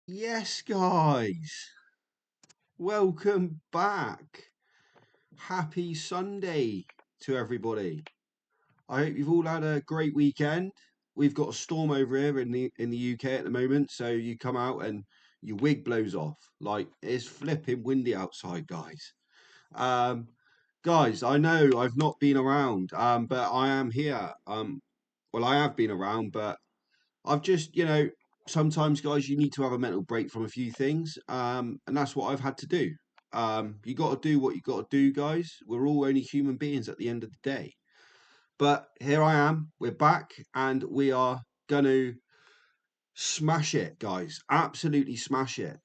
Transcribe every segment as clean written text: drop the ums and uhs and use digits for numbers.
Yes, guys, welcome back. Happy Sunday to everybody. I hope you've all had a great weekend. We've got a storm over here in the UK at the moment, so you come out and your wig blows off. Like it's flipping windy outside, guys. Um, guys, I know I've not been around, but I am here. Well, I have been around, but I've just, sometimes, guys, you need to have a mental break from a few things, and that's what I've had to do. You got to do what you got to do, guys. We're all only human beings at the end of the day. But here I am. We're back, and we are gonna smash it, guys. Absolutely smash it.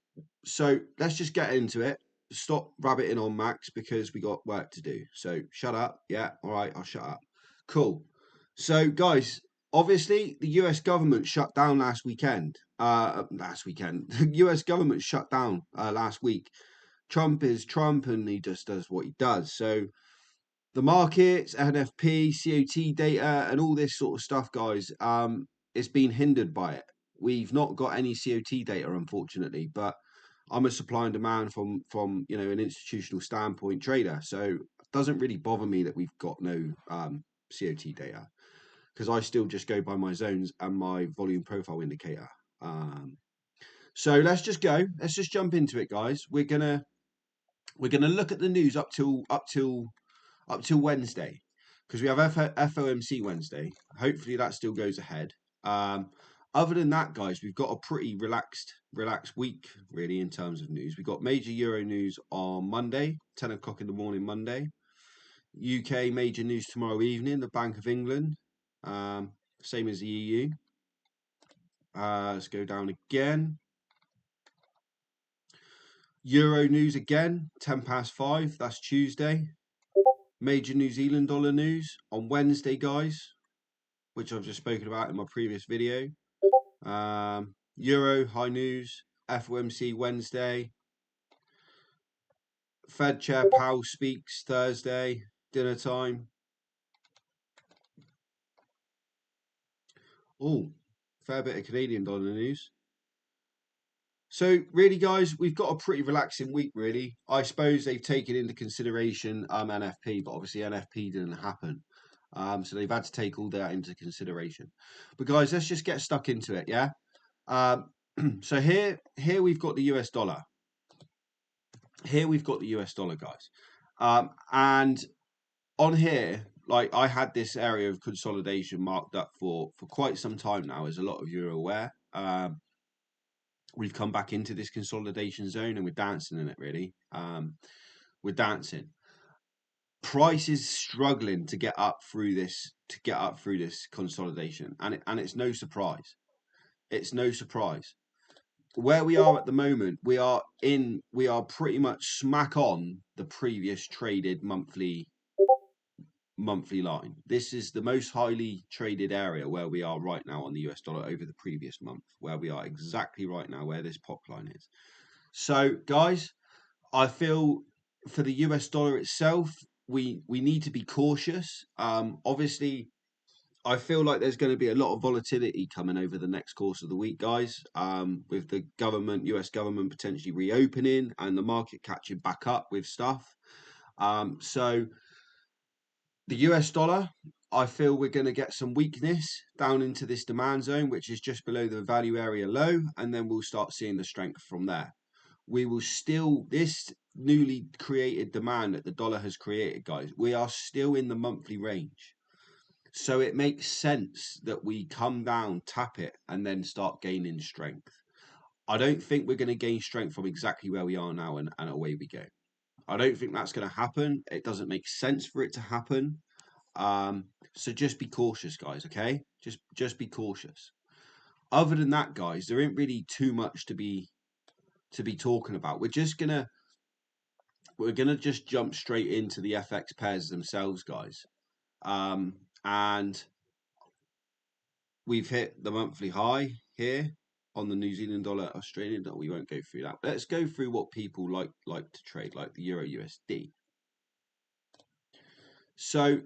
So let's just get into it. Stop rabbiting on Max because we got work to do. So shut up. Yeah, all right, I'll shut up. Cool. So, guys, obviously the US government shut down last weekend. The US government shut down last week. Trump is Trump and he just does what he does. So the markets, NFP, COT data, and all this sort of stuff, guys, it's been hindered by it. We've not got any COT data, unfortunately, but I'm a supply and demand from an institutional standpoint trader, so it doesn't really bother me that we've got no COT data because I still just go by my zones and my volume profile indicator. Um, so let's just go. Let's just jump into it, guys. We're gonna look at the news up till Wednesday because we have FOMC Wednesday. Hopefully that still goes ahead. Other than that, guys, we've got a pretty relaxed week really in terms of news. We've got major Euro news on Monday, 10 o'clock in the morning Monday. UK major news tomorrow evening, the Bank of England, same as the EU. Let's go down again. Euro news again, 5:10. That's Tuesday. Major New Zealand dollar news on Wednesday, guys, which I've just spoken about in my previous video. Euro high news, FOMC Wednesday. Fed Chair Powell speaks Thursday, dinner time. Oh, fair bit of Canadian dollar news. So really, guys, we've got a pretty relaxing week, really. I suppose they've taken into consideration NFP, but obviously NFP didn't happen. So they've had to take all that into consideration. But guys, let's just get stuck into it, yeah? So here we've got the US dollar. Here we've got the US dollar, guys. And on here, like I had this area of consolidation marked up for quite some time now, as a lot of you are aware. We've come back into this consolidation zone and we're dancing in it, really. We're dancing. Price is struggling to get up through this consolidation, and it's no surprise. It's no surprise. Where we are at the moment, we are pretty much smack on the previous traded monthly line. This is the most highly traded area where we are right now on the US dollar over the previous month, where we are exactly right now where this pop line is. So, guys, I feel for the US dollar itself, we need to be cautious. Obviously, I feel like there's going to be a lot of volatility coming over the next course of the week, guys, with the US government potentially reopening and the market catching back up with stuff. So the US dollar, I feel we're going to get some weakness down into this demand zone, which is just below the value area low, and then we'll start seeing the strength from there. We will still, this newly created demand that the dollar has created, guys, we are still in the monthly range. So it makes sense that we come down, tap it, and then start gaining strength. I don't think we're going to gain strength from exactly where we are now and away we go. I don't think that's going to happen. It doesn't make sense for it to happen. So just be cautious, guys, okay? Just be cautious. Other than that, guys, there ain't really too much to be talking about. We're gonna just jump straight into the FX pairs themselves, guys. And we've hit the monthly high here on the New Zealand dollar, Australian dollar. We won't go through that. Let's go through what people like to trade, like the Euro USD. So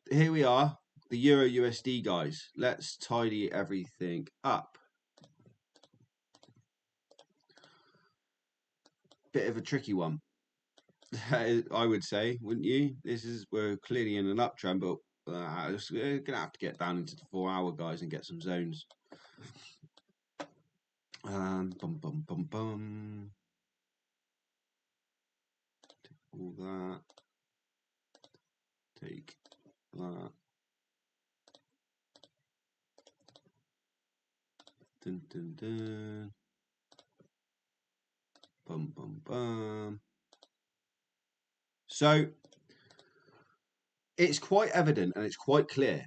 here we are, the Euro USD, guys. Let's tidy everything up. bit of a tricky one. I would say, wouldn't you? We're clearly in an uptrend, but we're gonna have to get down into the 4 hour, guys, and get some zones. Bum bum bum bum. Take all that. Take that. Dun dun dun. Bum bum bum. So it's quite evident and it's quite clear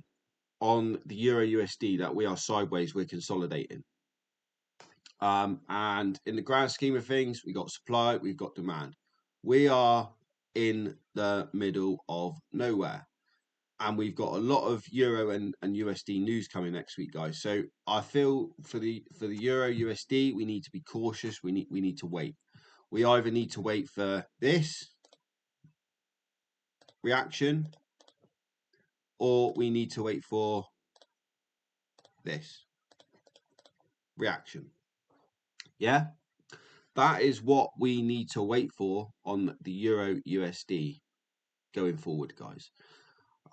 on the Euro USD that we are sideways, we're consolidating. And in the grand scheme of things, we've got supply, we've got demand. We are in the middle of nowhere. And we've got a lot of Euro and USD news coming next week, guys. So I feel for the Euro USD, we need to be cautious. We need to wait. We either need to wait for this reaction, or we need to wait for this reaction. Yeah, that is what we need to wait for on the Euro USD going forward, guys.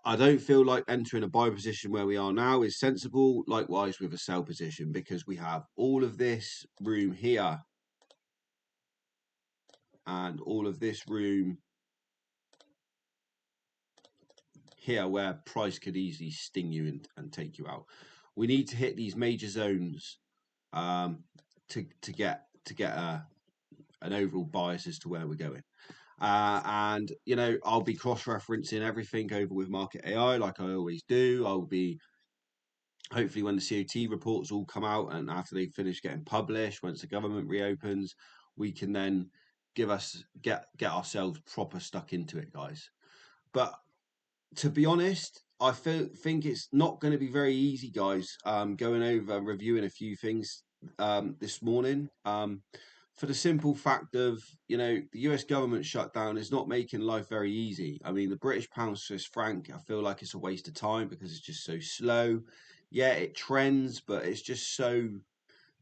I don't feel like entering a buy position where we are now is sensible. Likewise with a sell position, because we have all of this room here and all of this room here where price could easily sting you and take you out. We need to hit these major zones to get an overall bias as to where we're going. And you know, I'll be cross-referencing everything over with Market AI like I always do. I'll be hopefully when the COT reports all come out and after they finish getting published, once the government reopens, we can then get ourselves proper stuck into it, guys. But to be honest, I think it's not going to be very easy, guys. Going over reviewing a few things this morning. For the simple fact of, you know, the US government shutdown is not making life very easy. I mean, the British pound Swiss franc, I feel like it's a waste of time because it's just so slow. Yeah, it trends, but it's just so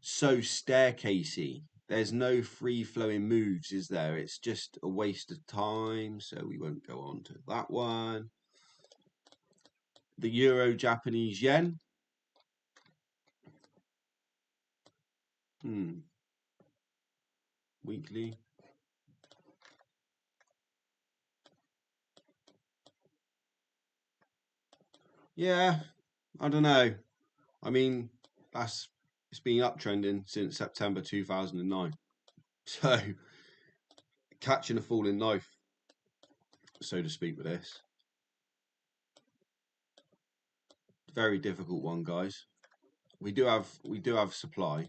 staircasey. There's no free flowing moves, is there? It's just a waste of time. So we won't go on to that one. The Euro Japanese yen. Weekly. Yeah, I don't know. I mean, it's been uptrending since September 2009. So catching a falling knife, so to speak, with this. Very difficult one, guys. We do have supply.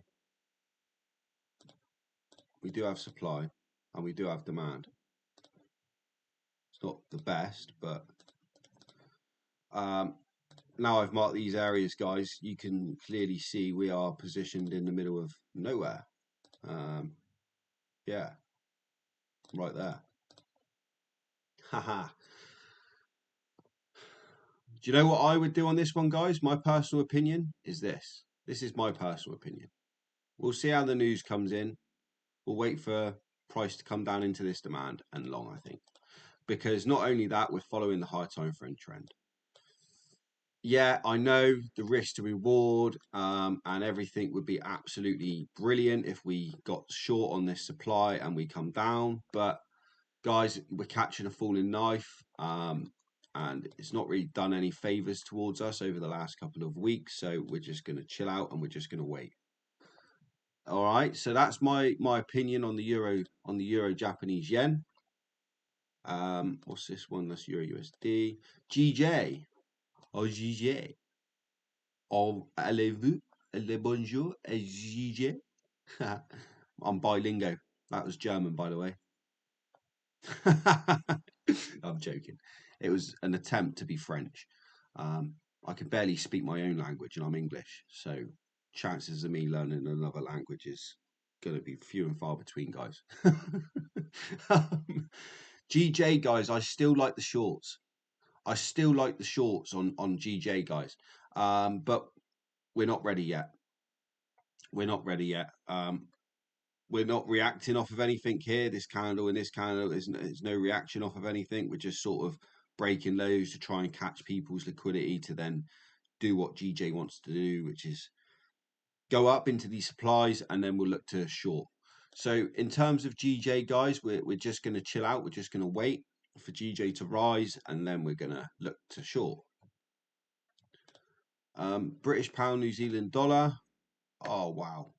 We do have supply, and we do have demand. It's not the best, but now I've marked these areas, guys, you can clearly see we are positioned in the middle of nowhere. Yeah, right there. Haha. Do you know what I would do on this one, guys? My personal opinion is this. This is my personal opinion. We'll see how the news comes in. We'll wait for price to come down into this demand and long, I think. Because not only that, we're following the high time frame trend. Yeah, I know the risk to reward and everything would be absolutely brilliant if we got short on this supply and we come down. But guys, we're catching a falling knife and it's not really done any favors towards us over the last couple of weeks. So we're just going to chill out and we're just going to wait. All right, so that's my opinion on the Euro Japanese yen. What's this one? That's Euro USD. GJ. Oh, GJ. Oh, allez-vous? Le bonjour, GJ. I'm bilingual. That was German, by the way. I'm joking. It was an attempt to be French. I can barely speak my own language and I'm English. So chances of me learning another language is going to be few and far between, guys. GJ, guys, I still like the shorts. I still like the shorts on GJ, guys. But we're not ready yet. We're not ready yet. we're not reacting off of anything here. This candle and this candle is no reaction off of anything. We're just sort of breaking lows to try and catch people's liquidity to then do what GJ wants to do, which is go up into these supplies, and then we'll look to short. So in terms of GJ, guys, we're just going to chill out. We're just going to wait for GJ to rise, and then we're going to look to short. British pound, New Zealand dollar. Oh, wow.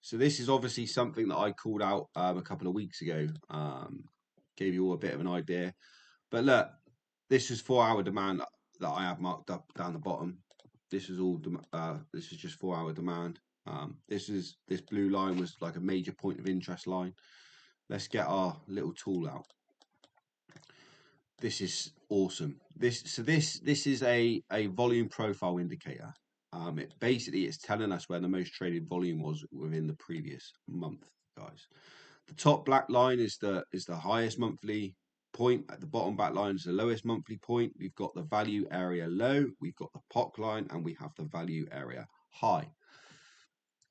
So this is obviously something that I called out a couple of weeks ago. Gave you all a bit of an idea. But look, this is 4-hour demand that I have marked up down the bottom. This is all. This is just 4-hour demand. This blue line was like a major point of interest line. Let's get our little tool out. This is awesome. This is a volume profile indicator. It's telling us where the most traded volume was within the previous month, guys. The top black line is the highest monthly point. At the bottom black line is the lowest monthly point. We've got the value area low, we've got the POC line, and we have the value area high.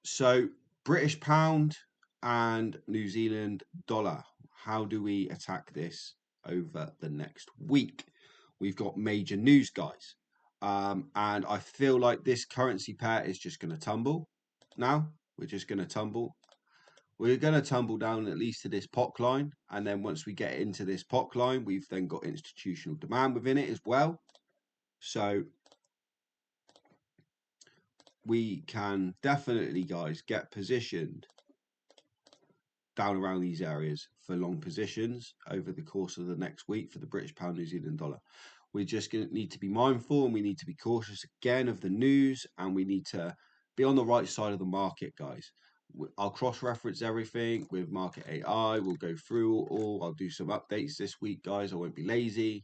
So British pound and New Zealand dollar. How do we attack this over the next week? We've got major news, guys. And I feel like this currency pair is just going to tumble. Now, we're just going to tumble. We're going to tumble down at least to this POC line. And then once we get into this POC line, we've then got institutional demand within it as well. So we can definitely, guys, get positioned down around these areas for long positions over the course of the next week for the British pound, New Zealand dollar. We're just going to need to be mindful, and we need to be cautious again of the news, and we need to be on the right side of the market, guys. I'll cross-reference everything with Market AI. We'll go through all. I'll do some updates this week, guys. I won't be lazy.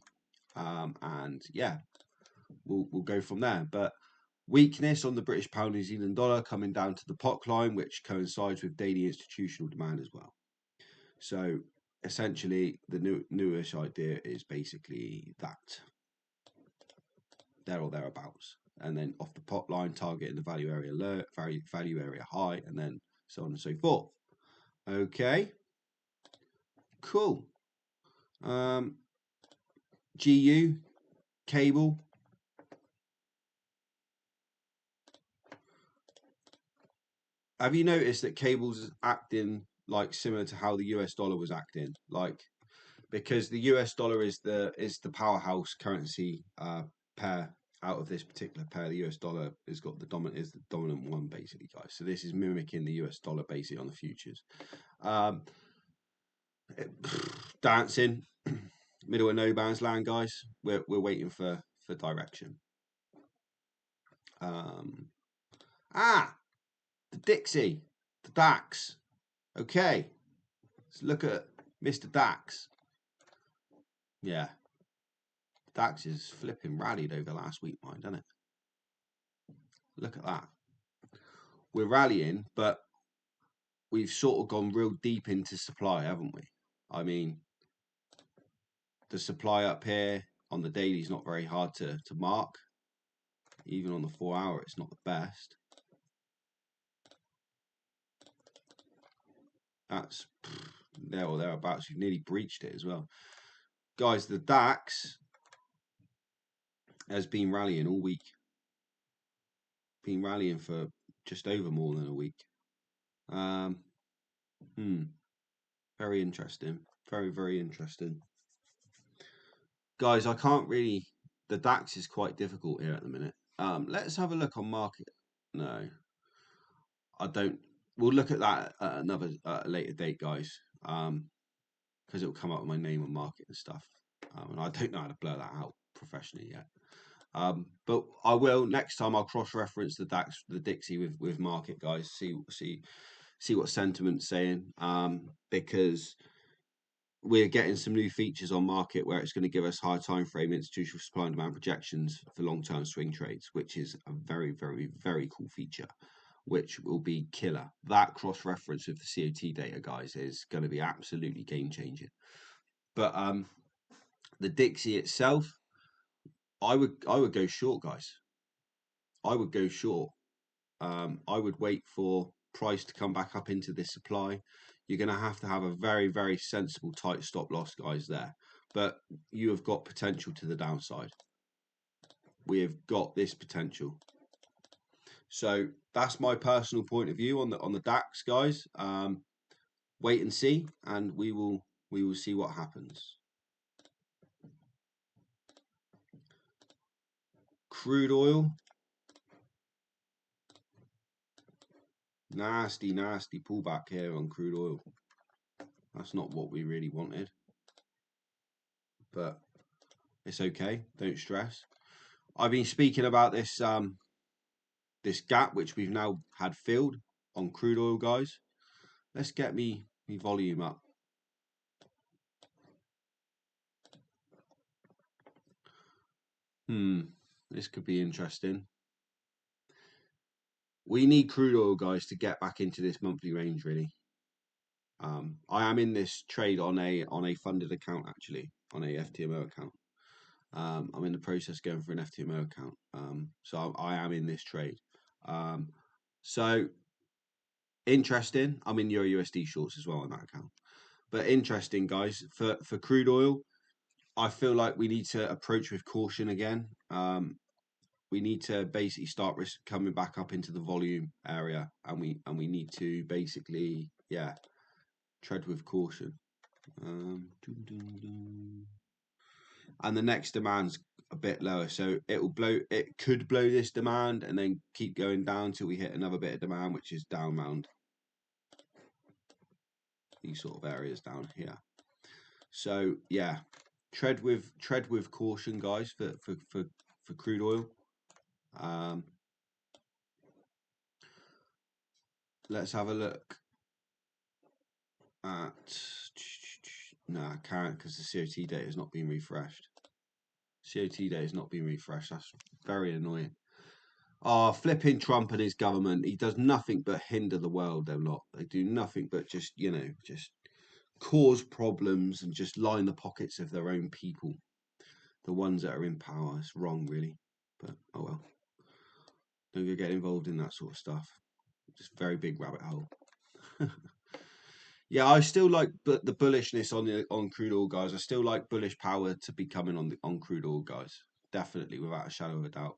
And yeah, we'll go from there. But weakness on the British pound, New Zealand dollar coming down to the POC line, which coincides with daily institutional demand as well. So essentially, the newish idea is basically that. There or thereabouts, and then off the POC line, targeting the value area low, value area high, and then so on and so forth. Okay, cool. GU cable. Have you noticed that cables is acting like similar to how the US dollar was acting? Like, because the US dollar is the powerhouse currency pair out of this particular pair. The US dollar has got the dominant one, basically, guys. So this is mimicking the US dollar basically on the futures. Dancing middle of no man's land, guys. We're waiting for direction. The Dixie, the DAX. Okay, let's look at Mr. DAX. Yeah, DAX is flipping rallied over last week, mind, doesn't it? Look at that. We're rallying, but we've sort of gone real deep into supply, haven't we? I mean, the supply up here on the daily is not very hard to mark. Even on the 4-hour, it's not the best. That's there or thereabouts. You've nearly breached it as well. Guys, the DAX has been rallying all week. Been rallying for just over more than a week. Very interesting. Very, very interesting. Guys, I can't really... The DAX is quite difficult here at the minute. Let's have a look on market. No. I don't... We'll look at that at another later date, guys. Because it will come up with my name on market and stuff. And I don't know how to blur that out professionally yet. But I will next time. I'll cross-reference the DAX, the Dixie with market, guys. See what sentiment's saying. Because we're getting some new features on market where it's going to give us high time frame institutional supply and demand projections for long-term swing trades, which is a very, very, very cool feature, which will be killer. That cross-reference with the COT data, guys, is going to be absolutely game-changing. But the Dixie itself, I would go short, guys. I would go short. I would wait for price to come back up into this supply, you're going to have a very, very sensible tight stop loss, guys, there. But you have got potential to the downside. We have got this potential. So that's my personal point of view on the DAX, guys. Wait and see, and we will see what happens. Crude oil, nasty pullback here on crude oil. That's not what we really wanted, but it's okay. Don't stress. I've been speaking about this this gap which we've now had filled on crude oil, guys. Let's get me volume up. This could be interesting. We need crude oil, guys, to get back into this monthly range, really. I am in this trade on a funded account, actually, on a FTMO account. I'm in the process going for an FTMO account. So I am in this trade. So interesting. I'm in Euro USD shorts as well on that account. But interesting, guys, for crude oil, I feel like we need to approach with caution again. We need to basically start coming back up into the volume area, and we need to basically, yeah, tread with caution. And the next demand's a bit lower, so it could blow this demand and then keep going down till we hit another bit of demand, which is down round these sort of areas down here. So yeah, tread with caution, guys, for crude oil. Let's have a look at, no, I can't because the COT data has not been refreshed. COT data has not been refreshed. That's very annoying. Oh, flipping Trump and his government. He does nothing but hinder the world, them lot. They do nothing but just, you know, just cause problems and just line the pockets of their own people. The ones that are in power. It's wrong, really. But, oh well. Don't go get involved in that sort of stuff. Just very big rabbit hole. Yeah, I still like the bullishness on crude oil, guys. I still like bullish power to be coming on crude oil, guys. Definitely, without a shadow of a doubt.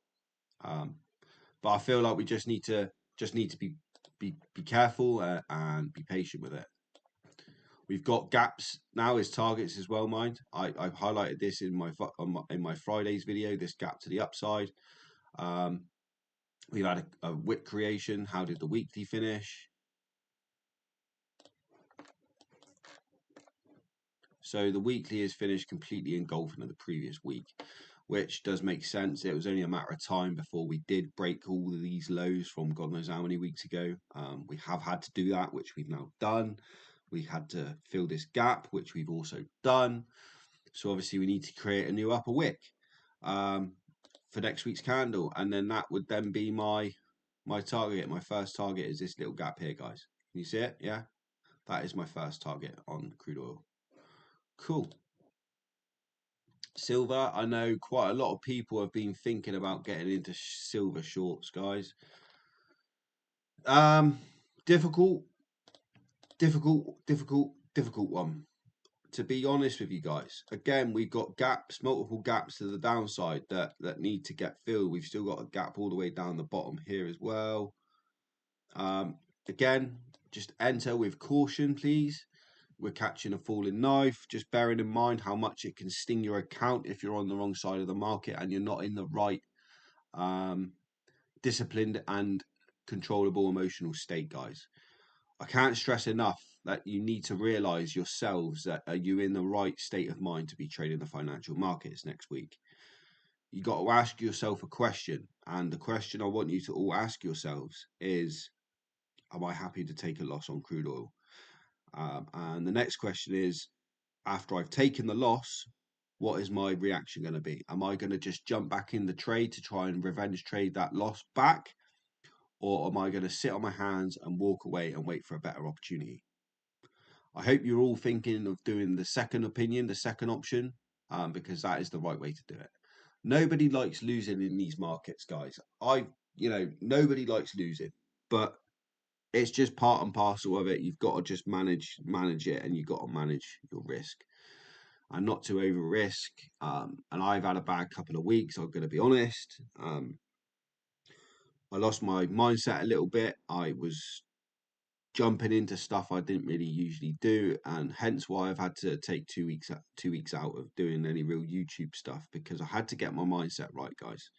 But I feel like we just need to be careful and be patient with it. We've got gaps now as targets as well, mind. I've highlighted this in my Friday's video. This gap to the upside. We've had a wick creation. How did the weekly finish? So the weekly is finished completely engulfing of the previous week, which does make sense. It was only a matter of time before we did break all of these lows from God knows how many weeks ago. We have had to do that, which we've now done. We had to fill this gap, which we've also done. So obviously we need to create a new upper wick for next week's candle, and then that would then be my target. My first target is this little gap here, guys. Can you see it? Yeah, that is my first target on crude oil. Cool. Silver, I know quite a lot of people have been thinking about getting into silver shorts, guys. Difficult one. To be honest with you guys, again, we've got gaps, multiple gaps to the downside that need to get filled. We've still got a gap all the way down the bottom here as well. Again, just enter with caution, please. We're catching a falling knife, just bearing in mind how much it can sting your account if you're on the wrong side of the market and you're not in the right disciplined and controllable emotional state, guys. I can't stress enough that you need to realize yourselves that are you in the right state of mind to be trading the financial markets next week. You got to ask yourself a question, and the question I want you to all ask yourselves is, am I happy to take a loss on crude oil? And the next question is, after I've taken the loss, what is my reaction going to be? Am I going to just jump back in the trade to try and revenge trade that loss back? Or am I going to sit on my hands and walk away and wait for a better opportunity? I hope you're all thinking of doing the second opinion, the second option, because that is the right way to do it. Nobody likes losing in these markets, guys. Nobody likes losing, but it's just part and parcel of it. You've got to just manage it, and you've got to manage your risk and not to over risk. And I've had a bad couple of weeks, I'm going to be honest. I lost my mindset a little bit. I was jumping into stuff I didn't really usually do, and hence why I've had to take 2 weeks out of doing any real YouTube stuff, because I had to get my mindset right, guys.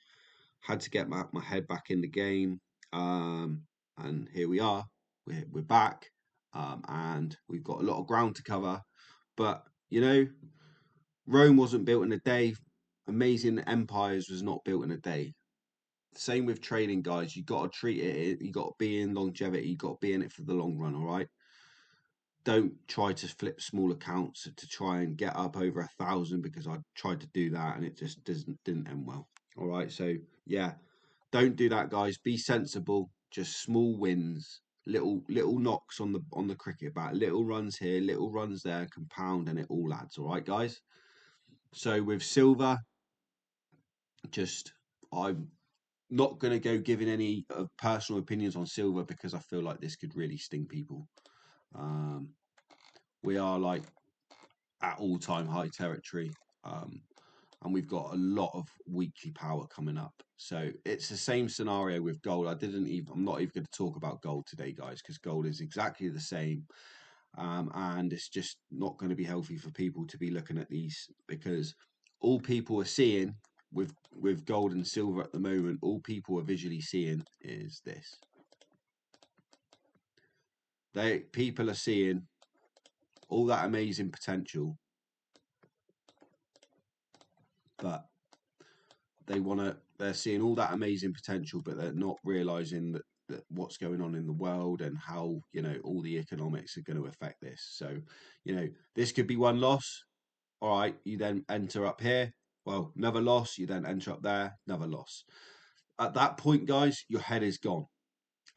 Had to get my head back in the game. And here we are. We're back. And we've got a lot of ground to cover. But Rome wasn't built in a day. Amazing empires was not built in a day. Same with trading, guys. You got to treat it. You got to be in longevity. You got to be in it for the long run. All right. Don't try to flip small accounts to try and get up over 1,000, because I tried to do that and it just didn't end well. All right. So yeah, don't do that, guys. Be sensible. Just small wins, little knocks on the cricket bat, little runs here, little runs there, compound, and it all adds. All right, guys. So with silver, just I'm not going to go giving any personal opinions on silver, because I feel like this could really sting people. We are like at all-time high territory, and we've got a lot of weekly power coming up. So it's the same scenario with gold. I'm not even going to talk about gold today, guys, because gold is exactly the same. And it's just not going to be healthy for people to be looking at these, because all people are seeing with gold and silver at the moment, all people are visually seeing is this. People are seeing all that amazing potential, but they're seeing all that amazing potential, but they're not realizing that what's going on in the world, and how all the economics are going to affect this. So this could be one loss. All right, you then enter up here. Well, another loss, you then enter up there, another loss. At that point, guys, your head is gone.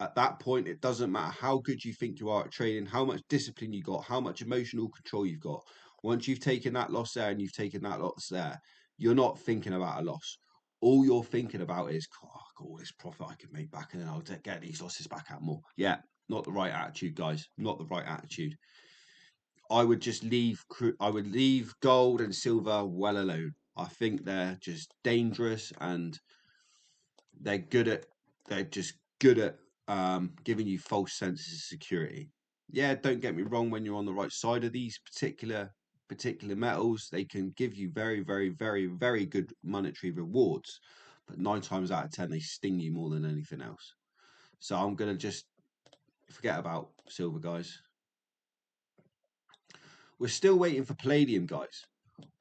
At that point, it doesn't matter how good you think you are at trading, how much discipline you got, how much emotional control you've got. Once you've taken that loss there and you've taken that loss there, you're not thinking about a loss. All you're thinking about is, oh, I've got all this profit I can make back, and then I'll get these losses back out more. Yeah, not the right attitude, guys. Not the right attitude. I would just leave gold and silver well alone. I think they're just dangerous, and they're just good at giving you false senses of security. Yeah, don't get me wrong, when you're on the right side of these particular metals, they can give you very, very, very, very good monetary rewards, but 9 times out of 10 they sting you more than anything else. So I'm gonna just forget about silver, guys. We're still waiting for palladium, guys.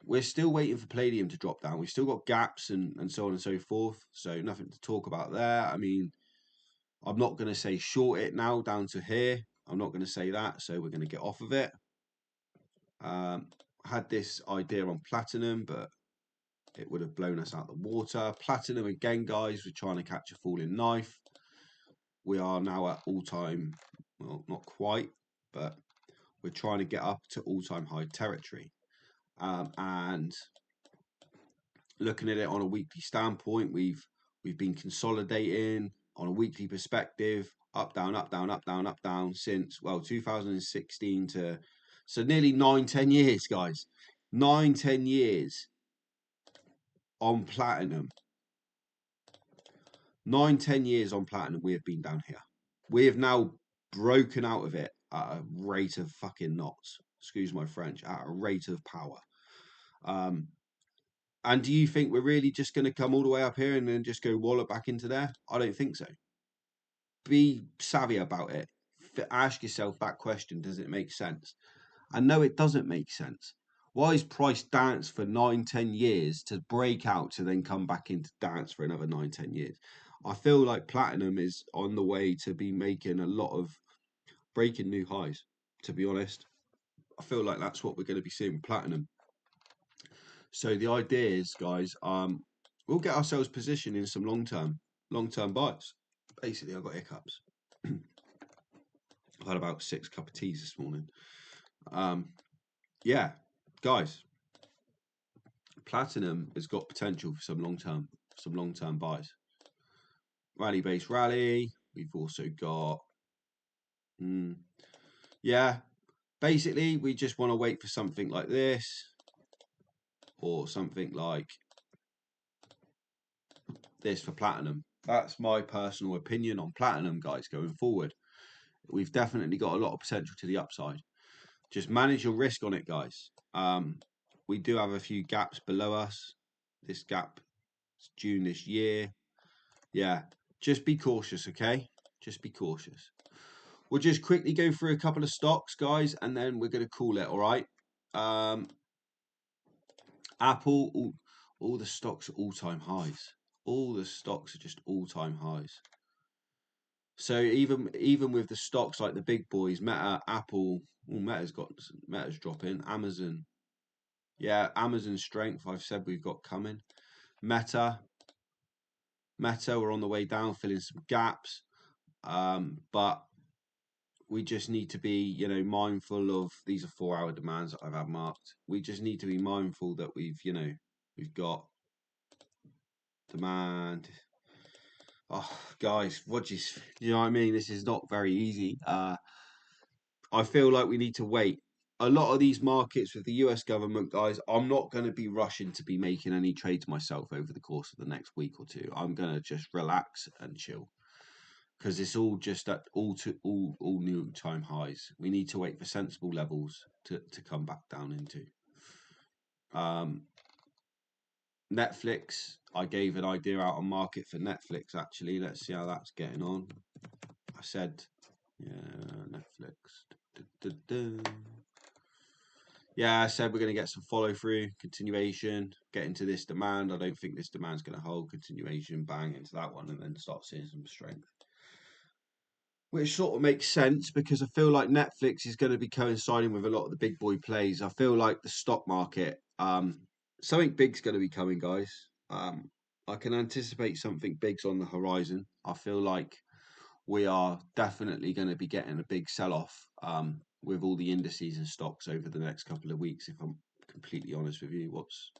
We're still waiting for palladium to drop down. We've still got gaps and so on and so forth. So nothing to talk about there. I mean, I'm not going to say short it now down to here. I'm not going to say that. So we're going to get off of it. Had this idea on platinum, but it would have blown us out the water. Platinum again, guys, we're trying to catch a falling knife. We are now at all-time, well, not quite, but we're trying to get up to all-time high territory. And looking at it on a weekly standpoint, we've been consolidating on a weekly perspective, up, down, up, down, up, down, up, down, since 2016 to, so nearly 9-10 years, guys. 9-10 years on platinum. 9-10 years on platinum, we have been down here. We have now broken out of it at a rate of fucking knots. Excuse my French, at a rate of power. And do you think we're really just going to come all the way up here and then just go wallop back into there? I don't think so. Be savvy about it. Ask yourself that question. Does it make sense? And no, it doesn't make sense. Why is price dance for 9-10 years to break out to then come back into dance for another 9-10 years? I feel like platinum is on the way to be making a lot of breaking new highs, to be honest. I feel like that's what we're going to be seeing with platinum. So the idea is, guys, we'll get ourselves positioned in some long-term buys. Basically, I've got hiccups. I've had about 6 cup of teas this morning. Yeah, guys, platinum has got potential for some long-term buys. Rally-based rally. We've also got Yeah, basically we just want to wait for something like this or something like this for platinum. That's my personal opinion on platinum, guys, going forward. We've definitely got a lot of potential to the upside. Just manage your risk on it, guys. We do have a few gaps below us. This gap is June this year. Yeah, just be cautious, okay? Just be cautious. We'll just quickly go through a couple of stocks, guys, and then we're going to call it, all right? Apple, all the stocks are all-time highs. All the stocks are just all-time highs. So even with the stocks like the big boys, Meta, Apple, Meta's dropping. Amazon, yeah, Amazon strength. I've said we've got coming. Meta, we're on the way down, filling some gaps. But we just need to be, mindful of these are 4-hour demands that I've had marked. We just need to be mindful that we've got demand. Oh, guys, you know what I mean? This is not very easy. I feel like we need to wait. A lot of these markets with the US government, guys, I'm not going to be rushing to be making any trades myself over the course of the next week or two. I'm going to just relax and chill because it's all just at all new time highs. We need to wait for sensible levels to come back down into. Netflix, I gave an idea out on market for Netflix actually. Let's see how that's getting on. I said, yeah, Netflix. Yeah, I said we're going to get some follow through, continuation, get into this demand. I don't think this demand's going to hold. Continuation, bang into that one, and then start seeing some strength. Which sort of makes sense because I feel like Netflix is going to be coinciding with a lot of the big boy plays. I feel like the stock market, something big's going to be coming, guys. I can anticipate something big's on the horizon. I feel like we are definitely going to be getting a big sell-off with all the indices and stocks over the next couple of weeks. If I'm completely honest with you,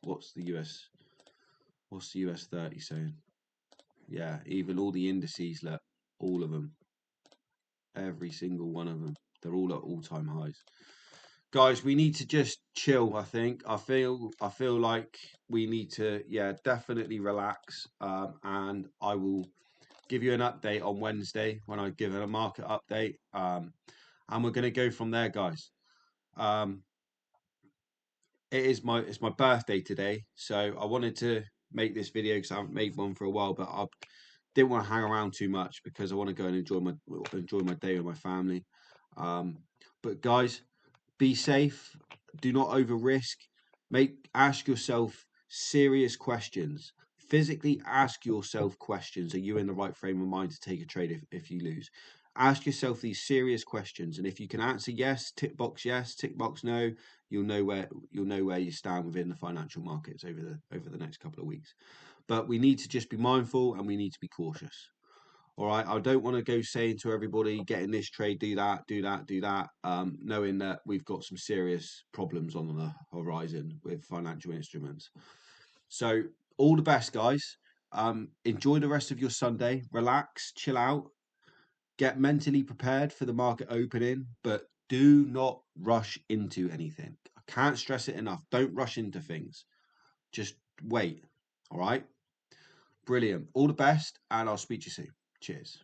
what's the US 30 saying? Yeah, even all the indices, look, all of them, every single one of them, they're all at all-time highs. Guys, we need to just chill. I think I feel like we need to, yeah, definitely relax. And I will give you an update on Wednesday when I give a market update. And we're going to go from there, guys. It's my birthday today, so I wanted to make this video because I haven't made one for a while, but I didn't want to hang around too much because I want to go and enjoy my day with my family. But guys, be safe. Do not over risk. Ask yourself serious questions. Physically ask yourself questions. Are you in the right frame of mind to take a trade if you lose? Ask yourself these serious questions, and if you can answer yes, tick box yes, tick box no, you'll know where you stand within the financial markets over the next couple of weeks. But we need to just be mindful and we need to be cautious. All right, I don't want to go saying to everybody, get in this trade, do that, knowing that we've got some serious problems on the horizon with financial instruments. So all the best, guys. Enjoy the rest of your Sunday. Relax, chill out, get mentally prepared for the market opening, but do not rush into anything. I can't stress it enough. Don't rush into things. Just wait. All right. Brilliant. All the best, and I'll speak to you soon. Cheers.